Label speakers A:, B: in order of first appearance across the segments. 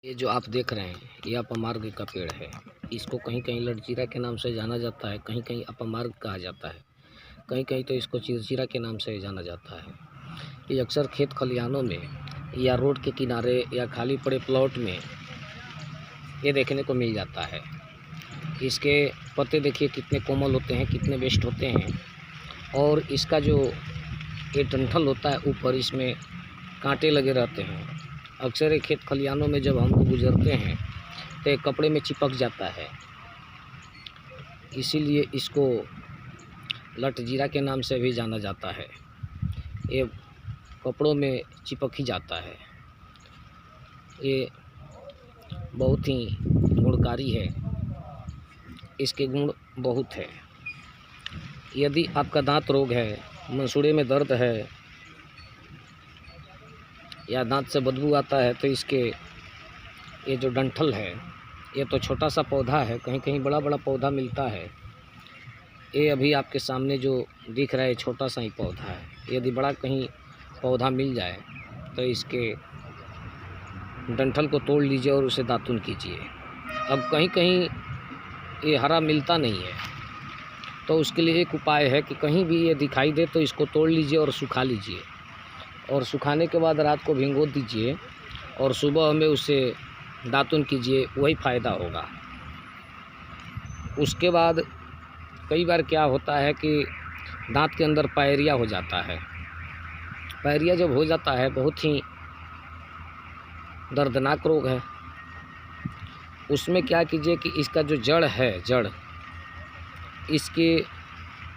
A: ये जो आप देख रहे हैं ये अपमार्ग का पेड़ है। इसको कहीं कहीं लड़चीरा के नाम से जाना जाता है, कहीं कहीं अपमार्ग कहा जाता है, कहीं कहीं तो इसको चिरचीरा के नाम से जाना जाता है। ये अक्सर खेत खलिहानों में या रोड के किनारे या खाली पड़े प्लॉट में ये देखने को मिल जाता है। इसके पत्ते देखिए कितने कोमल होते हैं, कितने बेस्ट होते हैं। और इसका जो ये डंठल होता है ऊपर, इसमें कांटे लगे रहते हैं। अक्सर खेत खलिहानों में जब हम गुजरते हैं तो कपड़े में चिपक जाता है, इसीलिए इसको लटजीरा के नाम से भी जाना जाता है। ये कपड़ों में चिपक ही जाता है। ये बहुत ही गुणकारी है, इसके गुण बहुत है। यदि आपका दांत रोग है, मंसूड़े में दर्द है या दांत से बदबू आता है, तो इसके ये जो डंठल है, ये तो छोटा सा पौधा है, कहीं कहीं बड़ा बड़ा पौधा मिलता है। ये अभी आपके सामने जो दिख रहा है छोटा सा ही पौधा है। यदि बड़ा कहीं पौधा मिल जाए तो इसके डंठल को तोड़ लीजिए और उसे दातुन कीजिए। अब कहीं कहीं ये हरा मिलता नहीं है, तो उसके लिए एक उपाय है कि कहीं भी ये दिखाई दे तो इसको तोड़ लीजिए और सुखा लीजिए, और सुखाने के बाद रात को भिगो दीजिए और सुबह में उसे दातुन कीजिए, वही फ़ायदा होगा। उसके बाद कई बार क्या होता है कि दांत के अंदर पायरिया हो जाता है। पायरिया जब हो जाता है, बहुत ही दर्दनाक रोग है। उसमें क्या कीजिए कि इसका जो जड़ है, इसके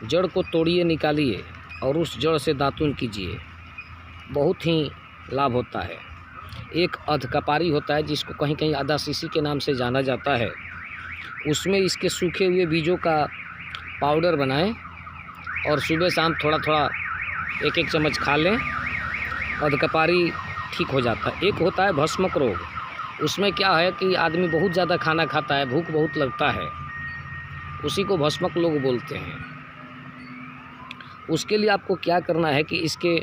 A: जड़ को तोड़िए, निकालिए और उस जड़ से दातुन कीजिए, बहुत ही लाभ होता है। एक अधकपारी होता है जिसको कहीं कहीं आधा सीसी के नाम से जाना जाता है, उसमें इसके सूखे हुए बीजों का पाउडर बनाएं और सुबह शाम थोड़ा थोड़ा एक एक चम्मच खा लें, अधकपारी ठीक हो जाता है। एक होता है भस्मक रोग, उसमें क्या है कि आदमी बहुत ज़्यादा खाना खाता है, भूख बहुत लगता है, उसी को भस्मक लोग बोलते हैं। उसके लिए आपको क्या करना है कि इसके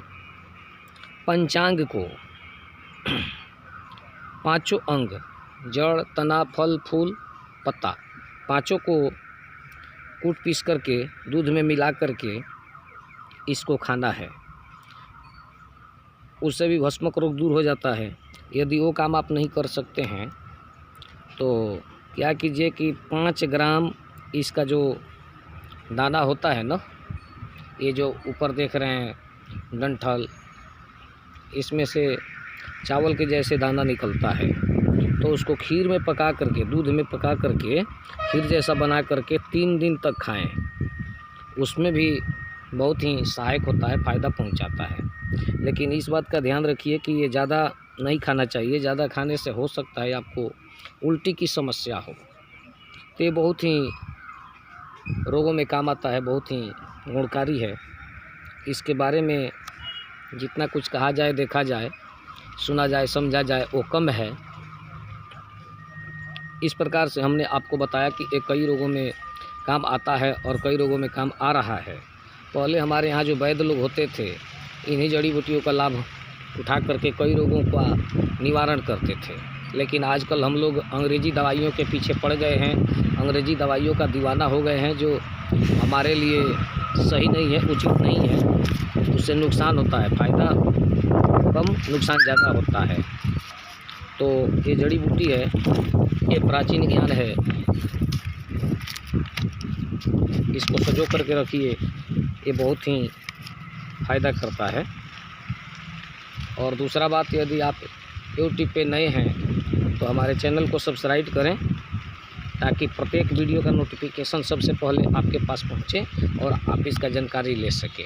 A: पंचांग को, पांचों अंग, जड़, तना, फल, फूल, पत्ता, पांचों को कूट पीस करके दूध में मिला करके इसको खाना है। उससे भी भस्मक रोग दूर हो जाता है। यदि वो काम आप नहीं कर सकते हैं तो क्या कीजिए कि 5 ग्राम इसका जो दाना होता है ना, ये जो ऊपर देख रहे हैं डंठल, इसमें से चावल के जैसे दाना निकलता है, तो उसको खीर में पका करके, दूध में पका करके खीर जैसा बना करके 3 दिन तक खाएं। उसमें भी बहुत ही सहायक होता है, फ़ायदा पहुंचाता है। लेकिन इस बात का ध्यान रखिए कि ये ज़्यादा नहीं खाना चाहिए। ज़्यादा खाने से हो सकता है आपको उल्टी की समस्या हो। तो ये बहुत ही रोगों में काम आता है, बहुत ही गुणकारी है। इसके बारे में जितना कुछ कहा जाए, देखा जाए, सुना जाए, समझा जाए, वो कम है। इस प्रकार से हमने आपको बताया कि ये कई रोगों में काम आता है और कई रोगों में काम आ रहा है। पहले हमारे यहाँ जो वैद्य लोग होते थे, इन्हीं जड़ी बूटियों का लाभ उठा करके कई रोगों का निवारण करते थे। लेकिन आजकल हम लोग अंग्रेज़ी दवाइयों के पीछे पड़ गए हैं, अंग्रेज़ी दवाइयों का दीवाना हो गए हैं, जो हमारे लिए सही नहीं है, उचित नहीं है। उससे नुकसान होता है, फ़ायदा कम, नुकसान ज़्यादा होता है। तो ये जड़ी बूटी है, ये प्राचीन ज्ञान है, इसको सजो करके रखिए, ये बहुत ही फ़ायदा करता है। और दूसरा बात, यदि आप यूट्यूब पे नए हैं तो हमारे चैनल को सब्सक्राइब करें, ताकि प्रत्येक वीडियो का नोटिफिकेशन सबसे पहले आपके पास पहुंचे और आप इसका जानकारी ले सकें।